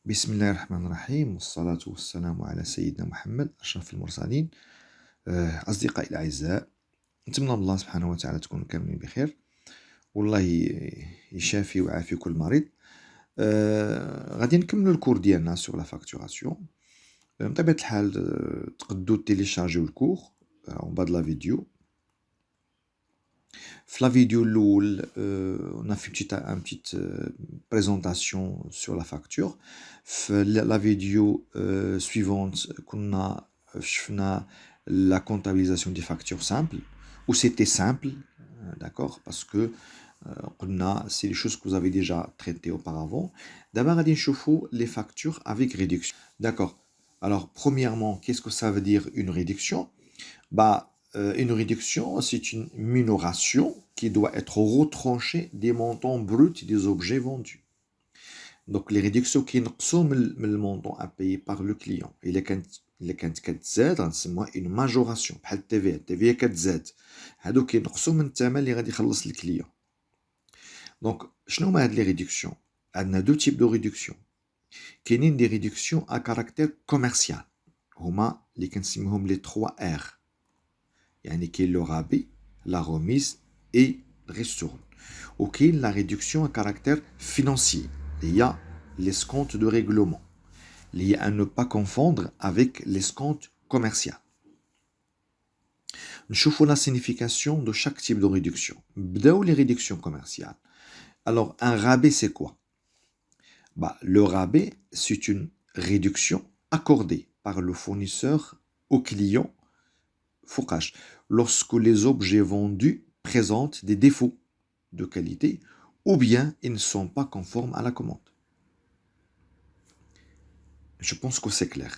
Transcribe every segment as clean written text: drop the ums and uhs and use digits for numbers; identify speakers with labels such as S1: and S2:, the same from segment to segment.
S1: بسم الله الرحمن الرحيم والصلاة والسلام على سيدنا محمد أشرف المرسلين. أصدقائي الأعزاء، نتمنى من الله سبحانه وتعالى تكونوا كاملين بخير، والله يشافي ويعافي كل مريض. غادي نكملوا الكور ديالنا سوغ لا فاكتوراسيون. بطبيعة الحال تقدروا تيليشارجيو الكور اون با دو لا فيديو. في لا فيديو الاول on a fait une petite présentation sur la facture. في la vidéo suivante كنا شفنا la comptabilisation des factures simples, où c'était simple, d'accord, parce que قلنا c'est les choses que vous avez déjà traitées auparavant. D'abord غادي نشوفوا les factures avec réduction. D'accord. Alors premièrement, qu'est-ce que ça veut dire une réduction? Une réduction, c'est une minoration qui doit être retranchée des montants bruts des objets vendus. Donc, les réductions qui sont le montant à payer par le client. Il est quand c'est une majoration. Par le TVA 4Z. هادو كينقصوا من الثمن اللي غادي يخلص الكليون. Donc, شنو هما هاد les réductions? عندنا deux types de réductions. كاينين des réductions à caractère commercial. هما اللي كنسميهم les 3R. يعني كاين le rabais, la remise et ristourne. وكاين la réduction à caractère financier. Il y a l'escompte de règlement. Il y a à ne pas confondre avec l'escompte commercial. نشوفوا la signification de chaque type de réduction. بداو les réductions commerciales. Alors, un rabais, c'est quoi? Le rabais, c'est une réduction accordée par le fournisseur au client focage lorsque les objets vendus présentent des défauts de qualité ou bien ils ne sont pas conformes à la commande. Je pense que c'est clair.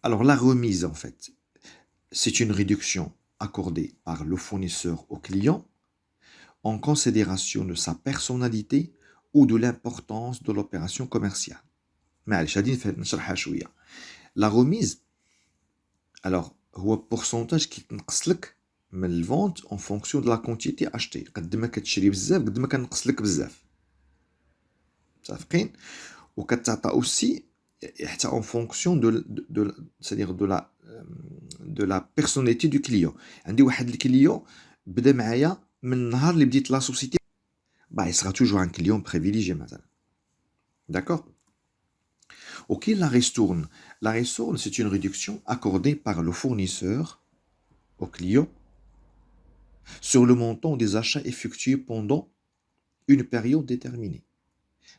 S1: Alors la remise, en fait, c'est une réduction accordée par le fournisseur au client en considération de sa personnalité ou de l'importance de l'opération commerciale. La remise, alors, هو pourcentage qui تنقص لك من الفونت en fonction de la quantité achetée. قد ما كتشري بزاف قد ما كنقص لك بزاف. متفقين؟ وكتعطى aussi حتى en fonction c'est-à-dire de la personnalité du client. عندي واحد الكليون بدا معايا من النهار اللي بديت لا سوسيتي. il sera toujours un client privilégié مثلا. D'accord? Ok, la ristourne. La ristourne, c'est une réduction accordée par le fournisseur au client sur le montant des achats effectués pendant une période déterminée.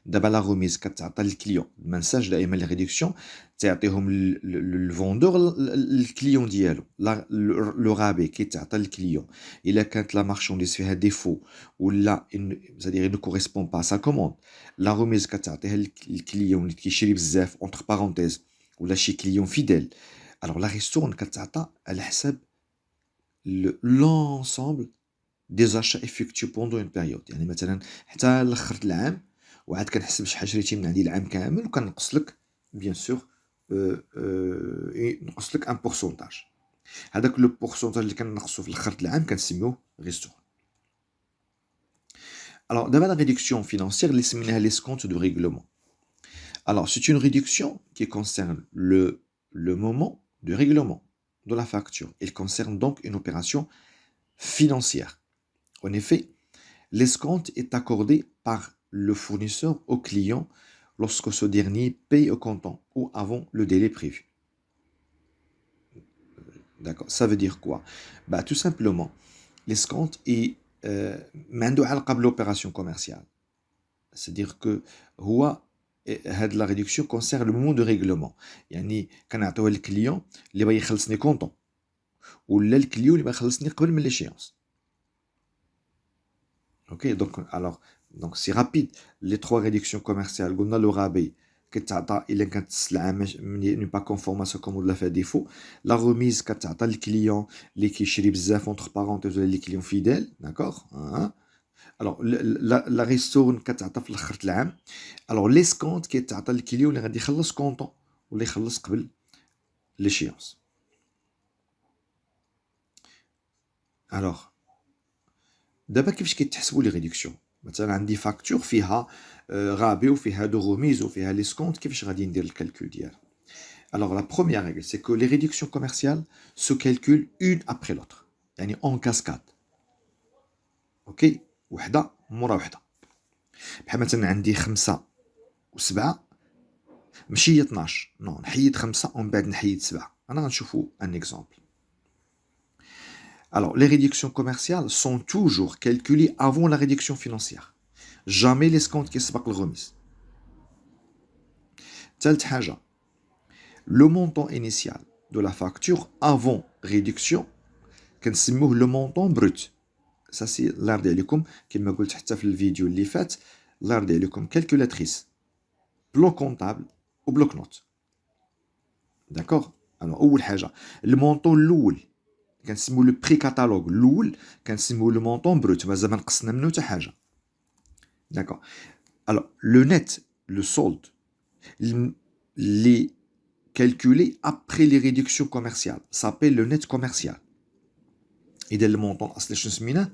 S1: D'abord la remise كتعطى للكليون. ما ننساش دائما les réductions تعطيهم الفوندور الكليون ديالو. le rabais كيتعطى للكليون. إلا كانت la marchandise فيها défaut ولا c'est-à-dire il ne correspond pas à sa commande. La remise كتعطيها للكليون اللي كيشري بزاف entre parenthèses ولا شي كليون fidèle. Alors la ristourne كتعطى على حساب l'ensemble des achats effectués pendant une période. يعني مثلا حتى لاخر العام وعاد كنحسب شحال شريتي من عندي العام كامل وكنقص لك بيان سور نقص لك ان بورسونتاج. هذاك لو بورسونتاج اللي كنقصو في الاخر العام كنسميوه ريستور. Alors d'abord la réduction financière اللي سميناها l'escompte de règlement. Alors c'est une réduction qui concerne le moment de règlement de la facture. Elle concerne donc une opération financière. En effet, l'escompte est accordé par le fournisseur au client lorsque ce dernier paye au comptant ou avant le délai prévu. D'accord, ça veut dire quoi? Tout simplement, l'escompte est معنده علاقة بالopération commerciale. C'est-à-dire que la réduction concerne le moment de règlement. يعني كنعطيوها للكليون اللي بغا يخلصني كونطون ولا الكليون اللي بغا يخلصني قبل من l'échéance. Ok, donc c'est rapide. Les trois réductions commerciales, on a le rabais, il n'est pas conforme à ce qu'on l'a fait défaut. La remise, le client, les qui entre parenthèses, les clients fidèles, d'accord? Alors, la ristourne, alors l'escompte, qui est le client, il va يخلص content, ou il يخلص قبل l'échéance. Alors, d'abord, كيفاش كيتحسبوا les réductions? مثلا عندي فاكتور فيها رابي وفيها دو ريميز وفيها لي سكونت كيفاش غادي ندير الكالكول ديالها. Alors la première règle c'est que les réductions commerciales se calculent une après l'autre يعني en cascade. اوكي وحده مورا وحده. بحال مثلا عندي 5 و7 ماشي هي 12 نو نحيد 5 ومن بعد نحيد 7. انا غنشوفوا ان اكزامبل. Alors les réductions commerciales sont toujours calculées avant la réduction financière. Jamais l'escompte كيسبق الغميس. ثالث حاجه le montant initial de la facture avant réduction كنسموه le montant brut. Ça c'est الله يرضي عليكم كما قلت حتى في الفيديو اللي فات الله يرضي عليكم كالكولاتريس بلوك كونطابل وبلوك نوت. داكوغ. اول حاجه المونطون الاول كنسموه لو بري كاتالوج الاول كنسموه لو مونطون بروت مازال ما نقصنا منه حتى حاجه. داكوغ. Alors le net, le solde les calculé après les réductions commerciales s'appelle le net commercial. إذا المونطون الأصلي شنو سميناه؟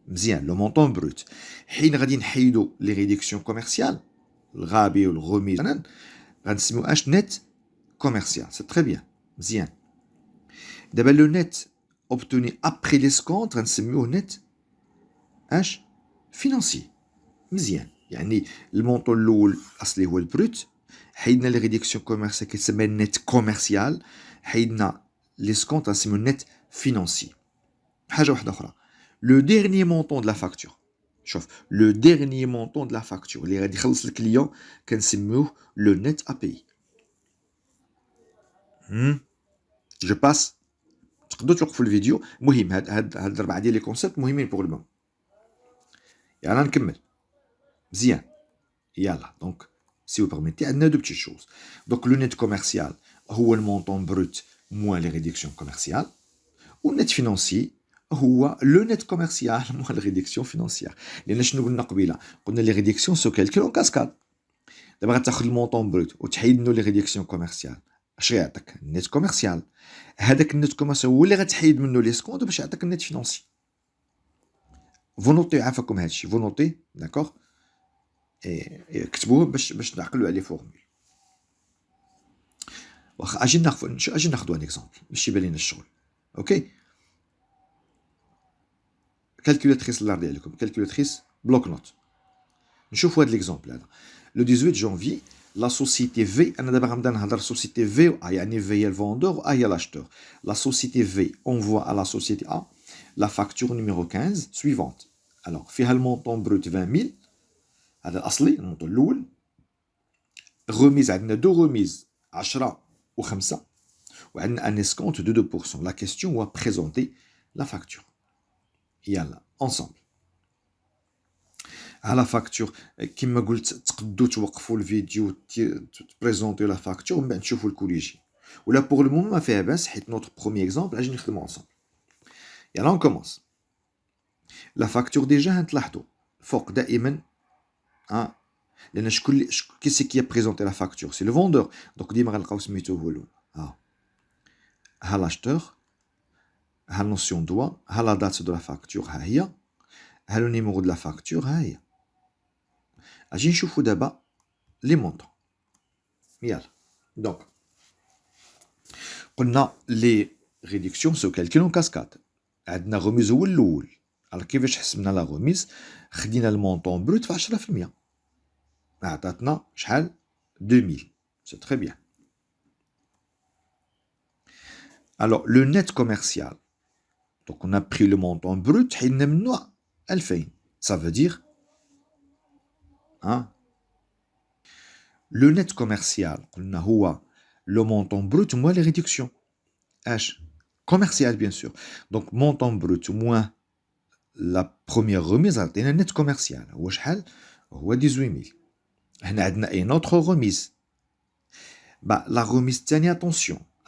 S1: مزيان لو مونطون بروت. حين غادي نحيدو لي ريدكسيون كوميرسيال الغابي والغوميز مثلا غنسميو اش نت كوميرسيال. سي تري بيان مزيان. دابا لو نت اوبتوني ابري لي سكونت غنسميوه نت اش فينانسي. مزيان يعني المونطون الاول الاصلي هو البروت حيدنا لي ريدكسيون كوميرسيال كيتسمى نت كوميرسيال حيدنا لي سكونت غنسميو نت فينانسي. حاجه واحده اخرى لو ديرني مونطون دو لا فاكتور. شوف لو ديرني مونطون دو لا فاكتور اللي غادي يخلص الكليون كنسميوه لو نت ا بي. جو باس. تقدروا توقفوا الفيديو. مهم هاد 4 ديال لي كونسيبت مهمين بوغ الموم. يلا نكمل مزيان. يلا دونك si vous permettez عندنا دو بتيت شوز. دونك لو نت كوميرسيال هو المونطون بروت موان لي ريدكسيون كوميرسيال والنت فينانسي هو لو نت كوميرسيال موان لي ريدكسيون فينانسيير. لان شنو قلنا قبيله؟ قلنا لي ريدكسيون سو كالكول اون كاسكاد. دابا غتاخذ المونطون بروت وتحيد منو لي ريدكسيون كوميرسيال اش غيعطيك؟ النت كوميرسيال. هذاك النت كوميرسيال هو اللي غتحيد منو لي سكونت باش يعطيك النت فينانسي. فو نوتي عافاكم هادشي فو نوتي داكوغ كتبوه باش تعقلوا عليه فورمول. واخا اجي ناخذ ان اكزامبل باش يبان لينا الشغل. اوكي كالكولاتريس الله يرضي عليكم كالكولاتريس بلوك نوت. نشوفوا هذا ليكزامبل هذا لو 18 جانفي لا سوسيتي في. انا دابا غنبدا نهضر سوسيتي في و يعني في هي الفوندور و هي لاشتور. لا سوسيتي في اونفوا على لا سوسيتي ا لا فاكتور نيميرو 15 سويفونت. الوغ فيها المونطون بروت 20000 هذا الاصلي المونطون الاول. غوميز عندنا دو غوميز 10 و5 وعندنا ان اسكونت دو 2%. لا كيستيون هو بريزونتي لا فاكتور. يلا انصامبل على فاكتور كما قلت تقدروا توقفوا الفيديو تبريزونطيو لا فاكتور ومن بعد تشوفوا الكوليجي ولا بوغ لو مومون ما فيها باس حيت نوتر بروميير اكزامبل اجي نخدموا انصامبل. يلا اون كومونس. لا فاكتور ديجا هتلاحظوا فوق دائما لان شكون كي سي كي بريزونتي لا فاكتور سي لو فوندور. دونك ديما غنلقاو سميتو هو الاول. ها لاشتور ها نوسيون دوا ها لا دات دو لا فاكتور ها هي ها لو نيميرو دو لا فاكتور ها هي. اجي نشوفو دابا لي مونطون. يلا دونك قلنا لي ريدكسيون سو كالكول كاسكاد. عندنا غوميز هو الاول. على كيفاش حسبنا لا غوميز؟ خدينا المونطون بروت في 10% عطاتنا شحال 2000. سي تري بيان. Alors le net commercial, donc on a pris le montant brut حيدنا منه 2000. Ça veut dire le net commercial قلنا هو le montant brut moins les réductions. H commercial bien sûr. Donc montant brut moins la première remise عطينا net commercial هو شحال؟ هو 18000. هنا عندنا une autre remise. La remise الثانية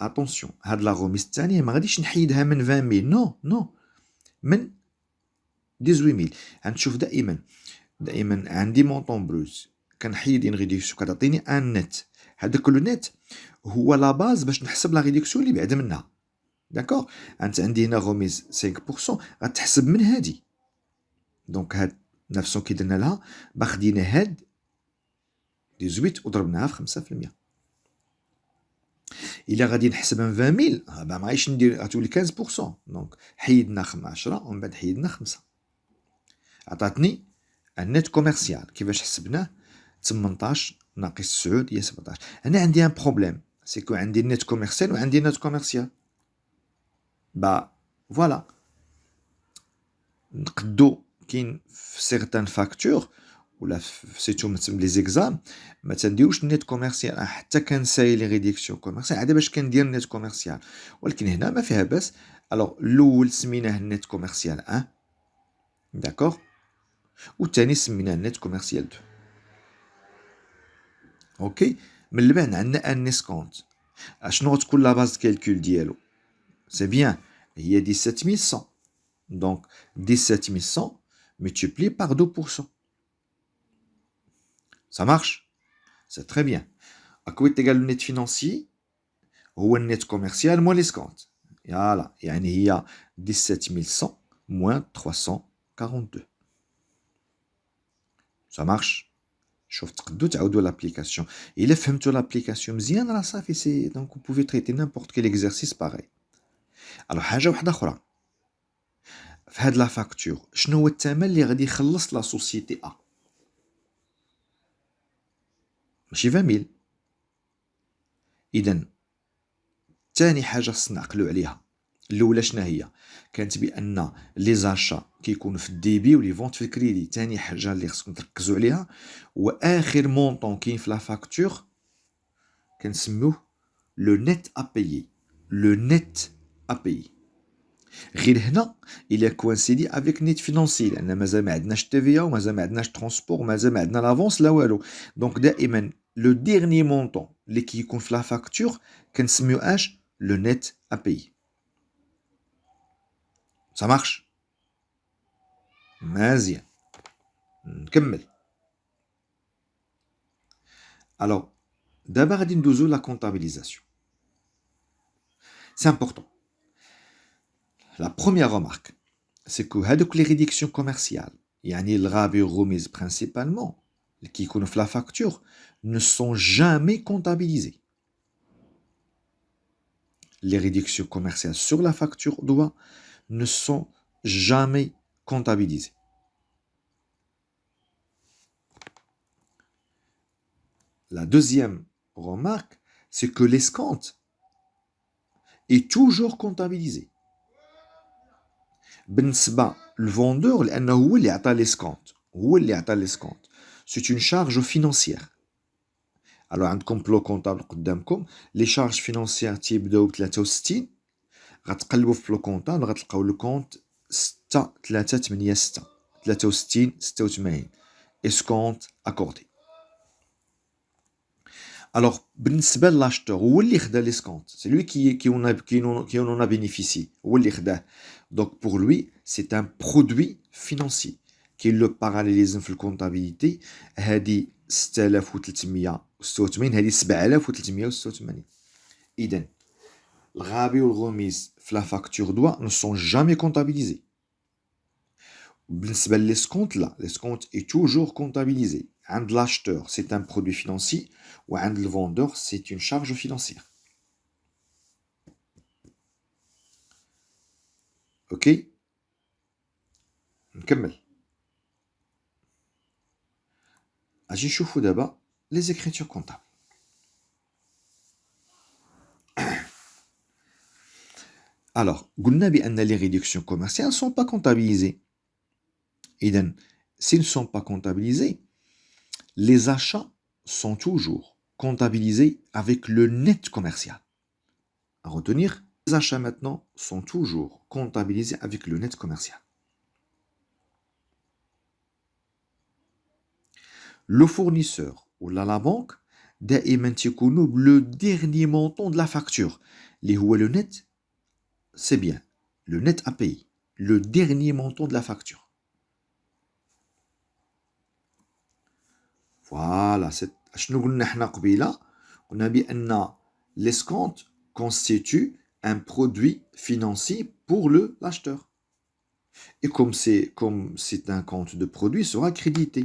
S1: attention هاد لا غوميز الثانية ما غاديش نحيدها من 20000 نو من 18000. غنشوف دائما عندي مونطون بروت كنحيد ان ريدكسيون كتعطيني ان نت. هذاك لو نت هو لا باز باش نحسب لا ريدكسيون اللي بعد منها. داكوغ انت عندي هنا غوميز 5% غتحسب من هادي. دونك هاد 900 كي درنا لها خدينا هاد 18 وضربناها في 5%. إلا غادي نحسبها 20000 ما غاديش ندير غتولي 15%. دونك حيدنا 10 ومن بعد حيدنا 5. عطاتني النت كوميرسيال كيفاش حسبناه 18 ناقص 9 هي 17. هنا عندي ان بروبليم سيكو عندي النت كوميرسيال وعندي نت كوميرسيال. فوالا نقدو كاين في سيغتان فاكتور ولا في سيتو لي زيكزام ما تنديروش النت كوميرسيال حتى كنساي لي ريديكسيون كوميرسيال عاد باش كندير النت كوميرسيال. ولكن هنا ما فيها باس. الوغ الاول سميناه النت كوميرسيال 1 داكوغ والثاني سميناه النت كوميرسيال 2. اوكي من بعد عندنا ان اسكونت. اشنو غتكون لا باز كالكول ديالو؟ سي بيان هي 17100. دونك 17100 multiplié par 2%. Ça marche? C'est très bien. À quoi est égal le net financier? Ou le net commercial moins l'escompte. Voilà. يعني هي 17100 moins 342. Ça marche? شوف تقدروا تعاودوا l'application. إلا فهمتوا l'application مزيان راه صافي سي donc vous pouvez traiter n'importe quel exercice pareil. alors حاجة واحدة أخرى في هاد لا فاكتور شنو هو الثمن اللي غادي يخلص لا سوسيتي A؟ ماشي 20000. إذن ثاني حاجة خصنا نعقلو عليها الأولى شنو هي؟ كانت بأن لي زاشا كيكونوا في الديبي ولي فونت في الكريدي. ثاني حاجة اللي خصكم تركزوا عليها هو آخر مونطون كاين في لا فاكتور كنسميوه لو نت أبيي. لو نت أبيي غير هنا إلا كوانسيدي افيك نيت فينانسي لأن مازال ما عندناش تي في ومازال ما عندناش ترونسبور ومازال ما عندنا لافونس لا والو. دونك دائما لو ديرني مونطون اللي كيكون في لا فاكتور كنسميو اش لو نت أبيي. Ça marche مزيان نكمل. alors دابا غادي ندوزو لا comptabilisation. c'est important. La première remarque c'est que هادوك les réductions commerciales يعني الغابي والغميز principalement اللي كيكونوا في la facture ne sont jamais comptabilisés. les réductions commerciales sur la facture doit ne sont jamais comptabilisées. La deuxième remarque, c'est que l'escompte est toujours comptabilisé. بالنسبة للفوندور لأنه هو اللي عطى l'escompte. هو اللي عطى l'escompte. C'est une charge financière. Alors عندكم بلو كونطابل قدامكم لي شارج فينانسيير تيبداو ب 63 غتقلبوا في بلو كونطابل غتلقاو لو كونت 6386 63 86 اسكونت اكوردي. Alors بالنسبه للاشتور هو اللي خدا ليسكونت سي لوي qui en a bénéficié هو اللي خداه. donc pour lui c'est un produit financier qui le parallélisme في الكونطابيليتي. هذه 6386 هذه 7386. إذن الغابي والغميز في لا فاكتور دوا ne sont jamais comptabilisés. بالنسبة للسكونت لا l'escompte est toujours comptabilisé. عند l'acheteur c'est un produit financier وعند le vendeur c'est une charge financière. ok نكمل. اجي نشوفو دابا les écritures comptables. alors قلنا بأن les réductions commerciales ne sont pas comptabilisées. إذن s'ils ne sont pas comptabilisés les achats sont toujours comptabilisés avec le net commercial. À retenir, les achats maintenant sont toujours comptabilisés avec le net commercial. Le fournisseur ou la banque دائما تيكونوا le dernier montant de la facture اللي هو le net. c'est bien le net à payer, le dernier montant de la facture. Voilà, شنو قلنا حنا قبيله؟ قلنا بأن l'escompte constitue un produit financier pour l'acheteur. Et comme c'est un compte de produit, il sera crédité.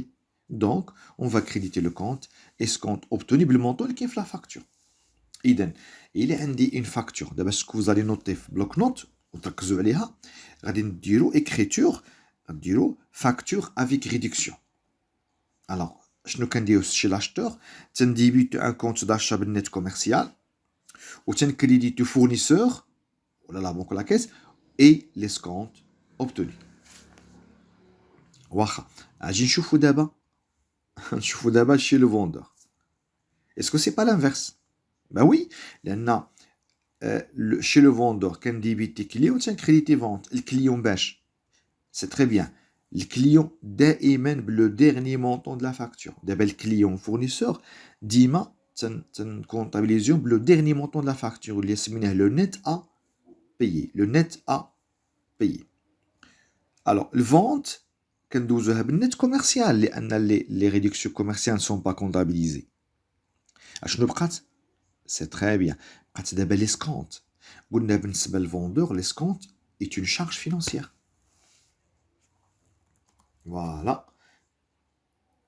S1: Donc, on va créditer le compte escompte obtenu le montant qui est la facture. إذن il y a une facture. D'abord, ce que vous allez noter bloc-notes, وتركزوا عليها, غادي نديروا écriture, نديروا facture avec réduction. Alors, شنو كنديروا chez l'acheteur, تنديبيتو un compte d'achat بالنت commercial, وتنكريديتو fournisseur, ولا la banque ou la caisse, et l'escompte obtenu. واخا اجي نشوفوا دابا نشوفوا دابا chez le vendeur. Est-ce que c'est pas l'inverse? Ben oui, لان chez le vendeur كنديبيتي كليون تنكريديتي فونت الكليون باش. C'est très bien. Le client دائما le dernier montant de la facture. دابا le client fournisseur ديما تنكونطابيليزيون le dernier montant de la facture اللي سميناه le net à payer. Le net à payer. Alors, le vente كندوزوها بالنت كوميرسيال لان les réductions commerciales ne sont pas comptabilisées. اشنو بقات؟ C'est très bien. بقات دابا l'escompte. قلنا بالنسبه للفوندور l'escompte est une charge financière. Voilà.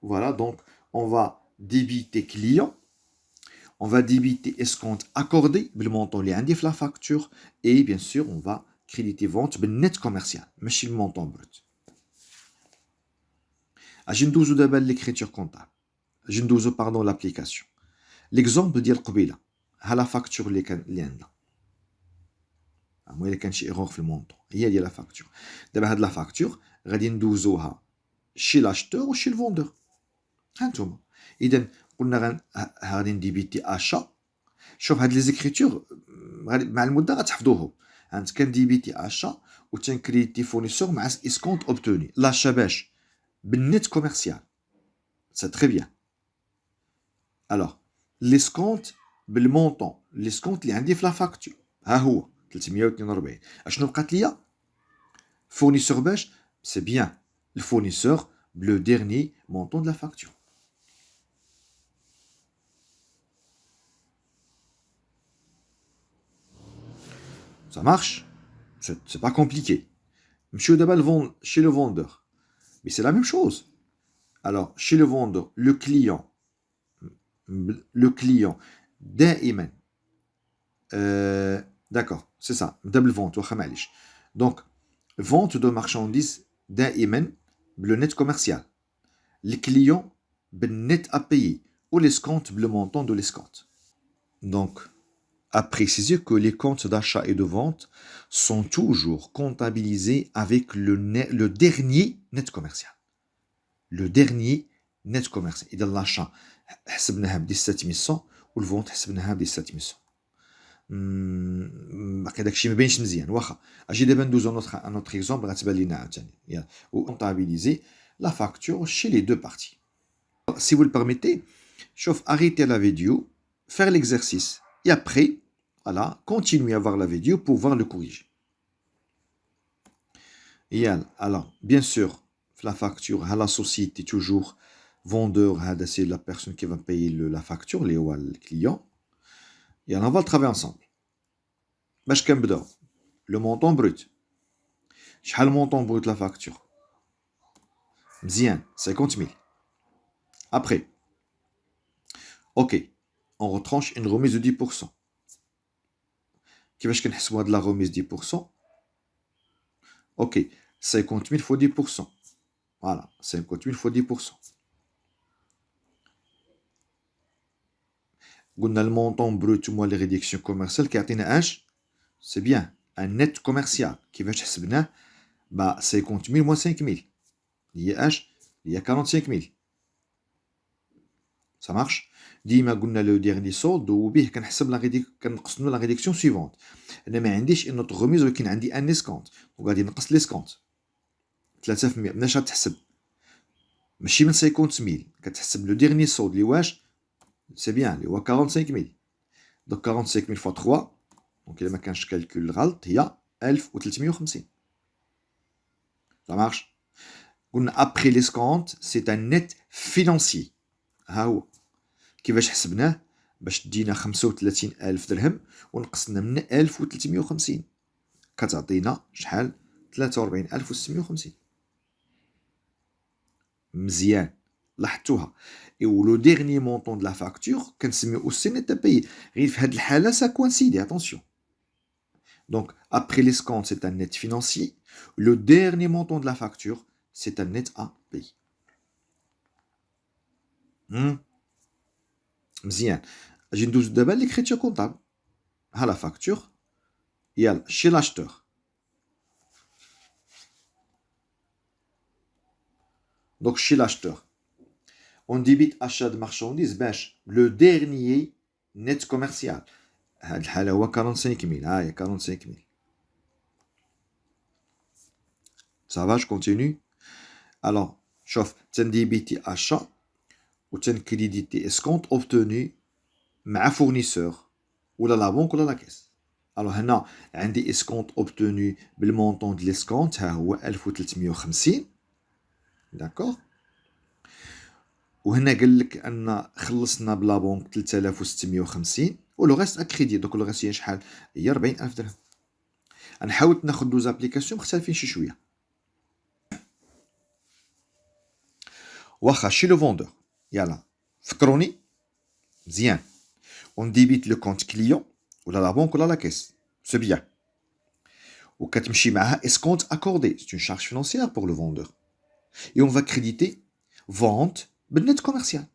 S1: Voilà, donc on va débiter client, on va débiter escompte accordé, le montant qui est la facture, et bien sûr on va créditer vente le net commercial, mais le montant brut. Je vais d'abord l'écriture comptable. Je vais pardon l'application. L'exemple ديال قبيله ها la facture اللي عندنا. الا كان شي ايرور في المونطون هي ديال la facture. دابا هاد la facture غادي ندوزوها chez l'acheteur ou chez le vendeur. هانتوما. اذا قلنا غادي نديبيتي اشا. شوف هاد لي زيكريتور مع المده غتحفظوهم. انت كنديبيتي اشا وتنكريتي فورنيسور مع اسكونت اوبتوني. لاشا باش بالنت كوميرسيال. سي تري بيان. الوغ ليسكونت بالمونطون ليسكونت اللي عندي في لا فاكتور ها هو 342. اشنو بقات ليا؟ فورنيسور باش سي بيان الفورنيسور le dernier montant de la facture. Ça marche? C'est pas compliqué. Monsieur d'abord chez le vendeur. Mais c'est la même chose. Alors, chez le vendeur, le client, دائما, d'accord, c'est ça, double vente, donc, vente de marchandises, دائما, le net commercial. Les clients, le net à payer, ou l'escompte, le montant de l'escompte. Donc, à préciser que les comptes d'achat et de vente sont toujours comptabilisés avec le dernier net commercial. Le dernier net commercial. Et dans l'achat, حسبناها ب 1700 والفونت حسبناها ب 1700. باقي داكشي ما باينش مزيان واخا. اجي دابا ندوزو un autre exemple غتبان لينا عاوتاني. Comptabiliser la facture chez les deux parties. Si vous le permettez, شوف arrêtez la vidéo, faire l'exercice. Et après, voilà, continuez à voir la vidéo pour voir le corriger. Et alors, bien sûr, la facture à la société, toujours vendeur, c'est la personne qui va payer la facture, le client. Et on va le travailler ensemble. Le montant brut. Quel est le montant brut de la facture? Bien, 50 000. Après, ok, on retranche une remise de 10%. كيفاش كنحسبوا هاد لا remise 10%? Ok, 50 000 fois 10%. Voilà, 50 000 fois 10%. قلنا le montant brut moins les réductions commerciales كيعطينا اش؟ C'est bien, un net commercial. كيفاش حسبناه؟ 50 000 moins 5 000. هي اش؟ هي 45 000. Ça marche? ديما قلنا لو ديرني سولد وبيه كنقسمو لا ريدكسيون سويفونت. انا ما عنديش ان اوتر ريميز ولكن عندي ان اسكونت وغادي نقص ليسكونت 3% مناش غتحسب؟ ماشي من 50,000 كتحسب لو ديرني سولد اللي واش سي بيان اللي هو 45,000. دونك 45,000 فوا 3 دونك الا ما كانش كالكول غلط هي 1350. Ça marche? قلنا après l'escompte c'est un net financier. ها هو كيفاش حسبناه؟ باش تدينا 35,000 درهم ونقصنا من 1350 كتعطينا شحال؟ 43650. مزيان لاحظتوها. Et le dernier montant de la facture كنسميو aussi net à payer. غير في هاد الحالة ça coïncide, attention. Donc après l'escompte c'est un net financier. Le dernier montant de la facture c'est un net à payer. مزيان. اجي ندوز دابا l'écriture comptable. ها la facture. يلا chez l'acheteur. Donc chez l'acheteur, on débite achat de marchandises باش le dernier net commercial. هاد الحالة هو 45000. ها هي 45000. Ça va, je continue. Alors, شوف تنديبيتي achat و تنكريديتي escompte obtenu مع fournisseur ولا لا بنك ولا لا كاس. Alors هنا عندي escompte obtenu بالمونطون د l'escompte ها هو 1350. D'accord. وهنا قال لك ان خلصنا بلا بونك 3650 ولو ريست اكريدي. دوك لو ريست هي شحال؟ هي 40000 درهم. نحاول ناخذ دوز ابليكاسيون مختلفين شي شويه. واخا شي لو فوندور يلا فكروني مزيان. اون ديبيت لو كونت كليون ولا لا بونك ولا لا كاس. سو بيان. وكتمشي معاها اسكونت اكوردي. سي اون شارج فينانسيير بور لو فوندور. Et on va créditer vente ben net commercial.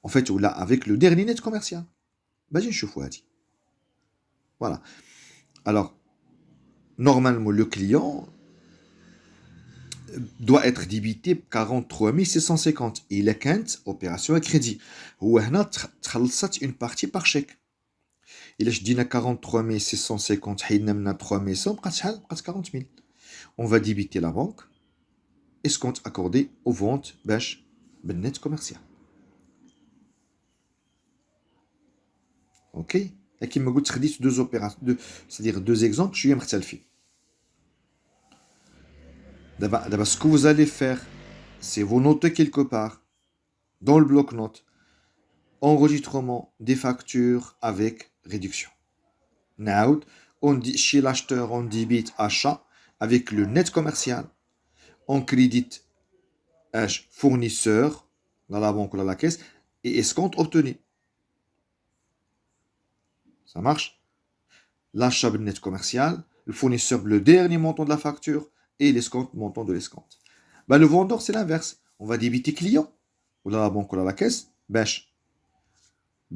S1: En fait, ou là, avec le dernier net commercial. Ben, j'ai une fois dit. Voilà. Alors, normalement, le client doit être débité 43 650. Il est qu'une opération à crédit. Ou là, tu une partie par chèque. Il est dit 43 650, il y a 300, 40 000. On va débiter la banque. Escompte accordé aux ventes باش بالنت commercial. Ok. Et qui me goûte خديت deux opérations, c'est-à-dire deux exemples شوية مختلفين. D'abord, ce que vous allez faire, c'est vous noter quelque part dans le bloc-notes enregistrement des factures avec réduction. Now, on dit chez l'acheteur on débite achat avec le net commercial. On crédite fournisseur dans la banque ou dans la caisse et escompte obtenu. Ça marche? L'achat net commercial, le fournisseur le dernier montant de la facture et l'escompte montant de l'escompte. Ben, le vendeur c'est l'inverse. On va débiter client ou dans la banque ou dans la caisse,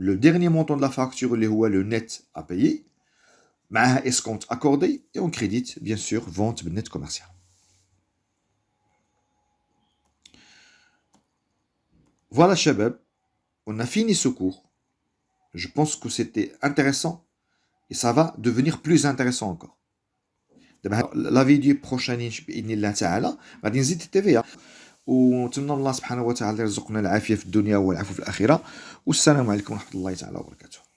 S1: le dernier montant de la facture le net à payer, escompte accordé et on crédite bien sûr vente net commercial. Voilà, Shabab, on a fini ce cours. Je pense que c'était intéressant et ça va devenir plus intéressant encore. La vidéo prochaine, بإذن الله تعالى غادي نزيد التفاهة ونتمنى الله سبحانه وتعالى يرزقنا العافية في الدنيا والعفو في الآخرة. والسلام عليكم ورحمة الله تعالى وبركاته.